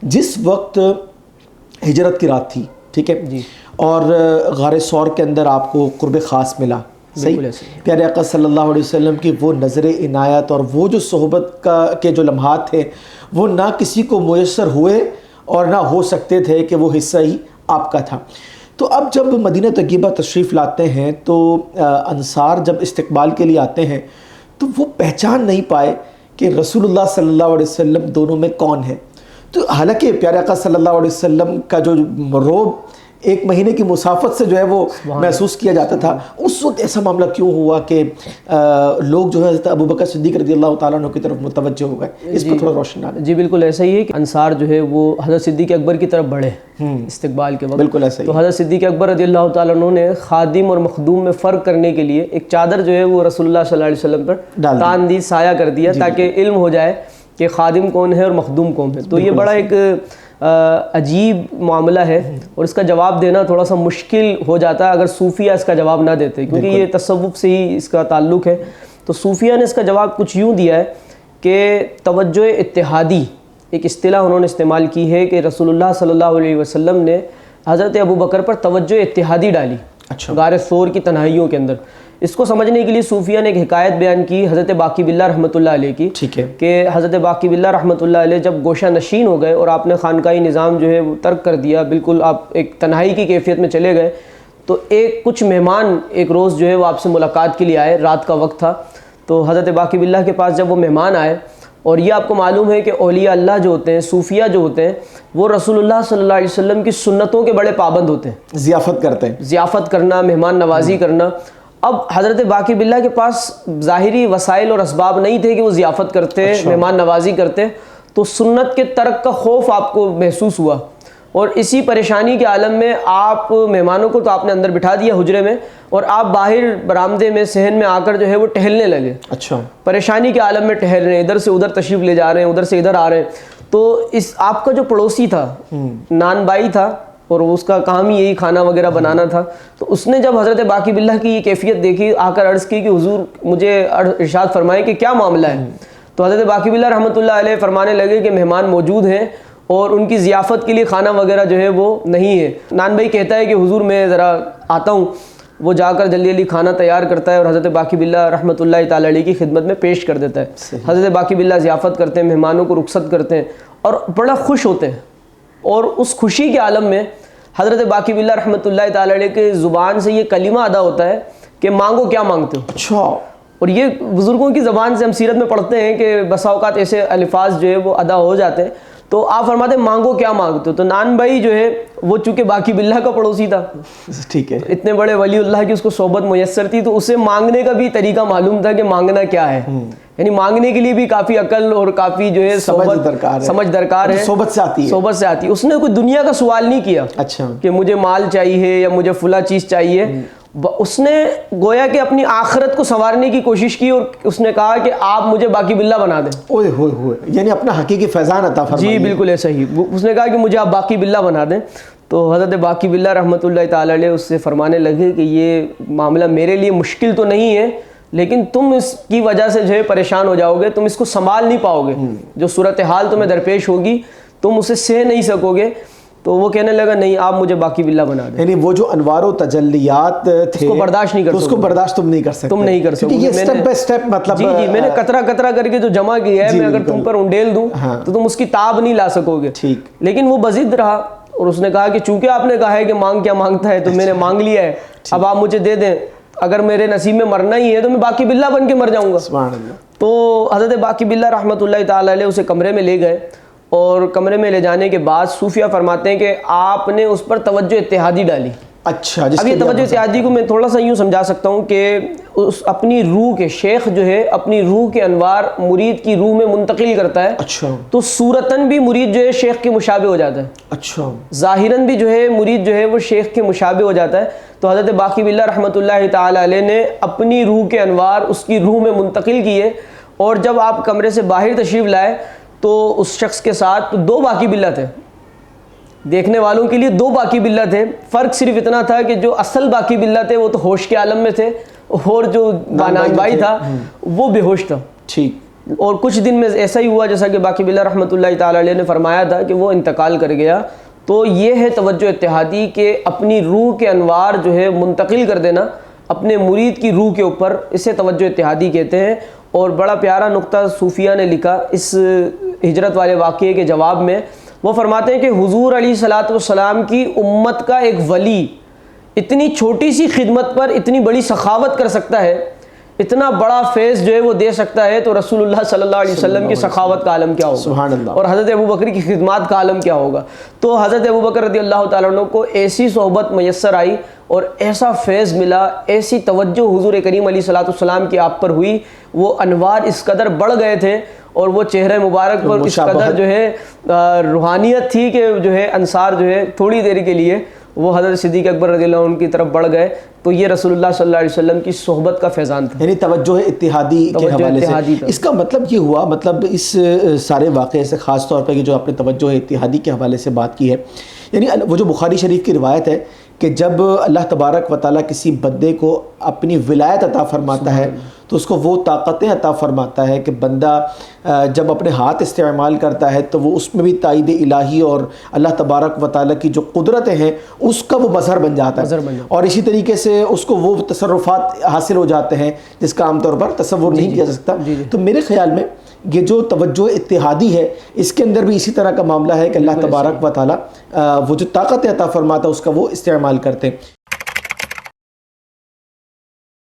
جس وقت ہجرت کی رات تھی، ٹھیک ہے جی، اور غار ثور کے اندر آپ کو قرب خاص ملا، صحیح، پیارے آقا صلی اللہ علیہ وسلم کی وہ نظر عنایت اور وہ جو صحبت کے جو لمحات تھے وہ نہ کسی کو میسر ہوئے اور نہ ہو سکتے تھے کہ وہ حصہ ہی آپ کا تھا۔ تو اب جب مدینہ طیبہ تشریف لاتے ہیں تو انصار جب استقبال کے لیے آتے ہیں تو وہ پہچان نہیں پائے کہ رسول اللہ صلی اللہ علیہ وسلم دونوں میں کون ہے۔ تو حالانکہ پیارے آقا صلی اللہ علیہ وسلم کا جو رعب ایک مہینے کی مسافت سے جو ہے وہ محسوس کیا جاتا تھا، اس وقت ایسا معاملہ کیوں ہوا کہ لوگ جو ہے حضرت ابوبکر صدیق رضی اللہ تعالیٰ عنہ کی طرف متوجہ ہو گئے؟ اس پر تھوڑا روشن ڈالیں۔ جی بالکل ایسا ہی ہے کہ انصار جو ہے وہ حضرت صدیق اکبر کی طرف بڑھے استقبال کے وقت، بالکل ایسا ہی۔ تو حضرت صدیق اکبر رضی اللہ تعالیٰ عنہ نے خادم اور مخدوم میں فرق کرنے کے لیے ایک چادر جو ہے وہ رسول اللہ صلی اللہ علیہ وسلم پر تان دی، سایہ کر دیا تاکہ علم ہو جائے کہ خادم کون ہے اور مخدوم کون ہے۔ تو یہ بڑا ایک عجیب معاملہ ہے اور اس کا جواب دینا تھوڑا سا مشکل ہو جاتا ہے اگر صوفیہ اس کا جواب نہ دیتے، کیونکہ یہ تصوف سے ہی اس کا تعلق ہے۔ تو صوفیہ نے اس کا جواب کچھ یوں دیا ہے کہ توجہ اتحادی ایک اصطلاح انہوں نے استعمال کی ہے کہ رسول اللہ صلی اللہ علیہ وسلم نے حضرت ابوبکر پر توجہ اتحادی ڈالی غار ثور کی تنہائیوں کے اندر۔ اس کو سمجھنے کے لیے صوفیہ نے ایک حکایت بیان کی حضرت باقی باللہ رحمۃ اللہ علیہ کی، ٹھیک ہے، کہ حضرت باقی باللہ رحمۃ اللہ علیہ جب گوشہ نشین ہو گئے اور آپ نے خانقاہی نظام جو ہے وہ ترک کر دیا، بالکل آپ ایک تنہائی کی کیفیت میں چلے گئے، تو کچھ مہمان ایک روز جو ہے وہ آپ سے ملاقات کے لیے آئے، رات کا وقت تھا۔ تو حضرت باقی باللہ کے پاس جب وہ مہمان آئے، اور یہ آپ کو معلوم ہے کہ اولیاء اللہ جو ہوتے ہیں، صوفیہ جو ہوتے ہیں، وہ رسول اللہ صلی اللہ علیہ وسلم کی سنتوں کے بڑے پابند ہوتے ہیں، ضیافت کرتے ہیں، ضیافت کرنا، مہمان نوازی کرنا۔ اب حضرت باقی باللہ کے پاس ظاہری وسائل اور اسباب نہیں تھے کہ وہ ضیافت کرتے، مہمان نوازی کرتے، تو سنت کے ترک کا خوف آپ کو محسوس ہوا، اور اسی پریشانی کے عالم میں آپ مہمانوں کو تو آپ نے اندر بٹھا دیا حجرے میں، اور آپ باہر برآمدے میں صحن میں آ کر جو ہے وہ ٹہلنے لگے، پریشانی کے عالم میں ٹہل رہے ہیں، ادھر سے ادھر تشریف لے جا رہے ہیں، ادھر سے ادھر آ رہے ہیں۔ تو اس آپ کا جو پڑوسی تھا، نان بھائی تھا، اور اس کا کام ہی یہی کھانا وغیرہ بنانا تھا، تو اس نے جب حضرت باقی باللہ کی یہ کیفیت دیکھی، آ کر عرض کی کہ حضور مجھے ارشاد فرمائے کہ کیا معاملہ ہے۔ تو حضرت باقی باللہ رحمۃ اللہ علیہ فرمانے لگے کہ مہمان موجود ہیں اور ان کی ضیافت کے لیے کھانا وغیرہ جو ہے وہ نہیں ہے۔ نان بھائی کہتا ہے کہ حضور میں ذرا آتا ہوں، وہ جا کر جلدی جلدی کھانا تیار کرتا ہے اور حضرت باقی باللہ رحمۃ اللہ تعالیٰ علیہ کی خدمت میں پیش کر دیتا ہے۔ حضرت باقی باللہ ضیافت کرتے ہیں، مہمانوں کو رخصت کرتے ہیں اور بڑا خوش ہوتے ہیں، اور اس خوشی کے عالم میں حضرت باقی باللہ رحمۃ اللہ تعالیٰ علیہ کے زبان سے یہ کلمہ ادا ہوتا ہے کہ مانگو کیا مانگتے ہو۔ اچھا، اور یہ بزرگوں کی زبان سے ہم سیرت میں پڑھتے ہیں کہ بسا اوقات ایسے الفاظ جو ہے وہ ادا ہو جاتے ہیں، تو آپ فرماتے ہیں مانگو کیا مانگتے ہو۔ تو نان بھائی جو ہے وہ چونکہ باقی باللہ کا پڑوسی تھا، ٹھیک ہے، اتنے بڑے ولی اللہ کی اس کو صحبت میسر تھی، تو اسے مانگنے کا بھی طریقہ معلوم تھا کہ مانگنا کیا ہے، یعنی مانگنے کے لیے بھی کافی عقل اور کافی جو ہے سمجھ درکار ہے، صحبت سے آتی ہے۔ اس نے کوئی دنیا کا سوال نہیں کیا کہ مجھے مال چاہیے یا مجھے فلاں چیز چاہیے، اس نے گویا کہ اپنی آخرت کو سنوارنے کی کوشش کی، اور اس نے کہا کہ آپ مجھے باقی باللہ بنا دیں۔ اوئے ہوئے ہوئے، یعنی اپنا حقیقی فیضان عطا فرمائیے۔ جی بالکل ایسا ہی، اس نے کہا کہ مجھے آپ باقی باللہ بنا دیں۔ تو حضرت باقی باللہ رحمۃ اللہ تعالیٰ علیہ اس سے فرمانے لگے کہ یہ معاملہ میرے لیے مشکل تو نہیں ہے، لیکن تم اس کی وجہ سے جو ہے پریشان ہو جاؤ گے، تم اس کو سنبھال نہیں پاؤ گے، جو صورتحال تمہیں درپیش ہوگی تم اسے سہ نہیں سکو گے۔ تو وہ کہنے لگا نہیں، آپ مجھے باقی باللہ بنا دیں، یعنی وہ جو انوار و تجلیات تھے اس کو برداشت نہیں کر سکتے، اس کو برداشت تم نہیں کر سکتے، تم نہیں کر سکتے، یہ سٹیپ بائی سٹیپ مطلب جی میں نے قطرہ قطرہ کر کے جو جمع کیا ہے، میں اگر تم پر انڈیل دوں تو تم اس کی تاب نہیں لا سکو گے۔ ٹھیک، لیکن وہ بضد رہا، اور اس نے کہا کہ چونکہ آپ نے کہا ہے کہ مانگ کیا مانگتا ہے، تو میں نے مانگ لیا ہے، اب آپ مجھے دے دیں، اگر میرے نصیب میں مرنا ہی ہے تو میں باقی باللہ بن کے مر جاؤں گا۔ سبحان اللہ۔ تو حضرت باقی باللہ رحمۃ اللہ تعالیٰ علیہ اسے کمرے میں لے گئے، اور کمرے میں لے جانے کے بعد صوفیہ فرماتے ہیں کہ آپ نے اس پر توجہ اتحادی ڈالی۔ اچھا، اب یہ توجہ اتحادی کو میں تھوڑا سا یوں سمجھا سکتا ہوں کہ اپنی روح کے شیخ جو ہے اپنی روح کے انوار مرید کی روح میں منتقل کرتا ہے۔ اچھا، تو صورتاً بھی مرید جو ہے شیخ کے مشابہ ہو جاتا ہے، اچھا، ظاہراً بھی جو ہے مرید جو ہے وہ شیخ کے مشابہ ہو جاتا ہے۔ تو حضرت باقی باللہ رحمۃ اللہ تعالیٰ علیہ نے اپنی روح کے انوار اس کی روح میں منتقل کیے، اور جب آپ کمرے سے باہر تشریف لائے تو اس شخص کے ساتھ 2 باقی باللہ تھے، دیکھنے والوں کے لیے 2 باقی باللہ تھے، فرق صرف اتنا تھا کہ جو اصل باقی باللہ تھے وہ تو ہوش کے عالم میں تھے، اور جو نان بھائی تھا وہ بے ہوش تھا۔ ٹھیک، اور کچھ دن میں ایسا ہی ہوا جیسا کہ باقی باللہ رحمۃ اللہ تعالی علیہ نے فرمایا تھا کہ وہ انتقال کر گیا. تو یہ ہے توجہ اتحادی کہ اپنی روح کے انوار جو ہے منتقل کر دینا اپنے مرید کی روح کے اوپر, اسے توجہ اتحادی کہتے ہیں. اور بڑا پیارا نقطہ صوفیہ نے لکھا اس ہجرت والے واقعے کے جواب میں. وہ فرماتے ہیں کہ حضور علیہ الصلاۃ والسلام کی امت کا ایک ولی اتنی چھوٹی سی خدمت پر اتنی بڑی سخاوت کر سکتا ہے, اتنا بڑا فیض جو ہے وہ دے سکتا ہے, تو رسول اللہ صلی اللہ علیہ وسلم کی سخاوت کا عالم کیا ہوگا, سبحان اللہ, اور حضرت ابوبکر کی خدمات کا عالم کیا ہوگا. تو حضرت ابوبکر رضی اللہ تعالیٰ عنہ کو ایسی صحبت میسر آئی اور ایسا فیض ملا, ایسی توجہ حضور کریم علیہ الصلوۃ والسلام کی آپ پر ہوئی, وہ انوار اس قدر بڑھ گئے تھے اور وہ چہرہ مبارک پر اس قدر جو ہے روحانیت تھی کہ جو ہے انصار جو ہے تھوڑی دیر کے لیے وہ حضرت صدیق اکبر رضی اللہ عنہ کی طرف بڑھ گئے. تو یہ رسول اللہ صلی اللہ علیہ وسلم کی صحبت کا فیضان تھا, یعنی توجہ اتحادی کے حوالے سے. اس کا مطلب یہ ہوا, مطلب اس سارے واقعے سے خاص طور پہ کہ جو آپ نے توجہ اتحادی کے حوالے سے بات کی ہے, یعنی وہ جو بخاری شریف کی روایت ہے کہ جب اللہ تبارک و تعالیٰ کسی بندے کو اپنی ولایت عطا فرماتا ہے تو اس کو وہ طاقتیں عطا فرماتا ہے کہ بندہ جب اپنے ہاتھ استعمال کرتا ہے تو وہ اس میں بھی تائید الہی اور اللہ تبارک و تعالیٰ کی جو قدرتیں ہیں اس کا وہ مظہر بن جاتا ہے, اور اسی طریقے سے اس کو وہ تصرفات حاصل ہو جاتے ہیں جس کا عام طور پر تصور نہیں کیا جا سکتا. تو میرے خیال میں یہ جو توجہ اتحادی ہے اس کے اندر بھی اسی طرح کا معاملہ ہے کہ اللہ تبارک و تعالیٰ وہ جو طاقت عطا فرماتا ہے اس کا وہ استعمال کرتے ہیں.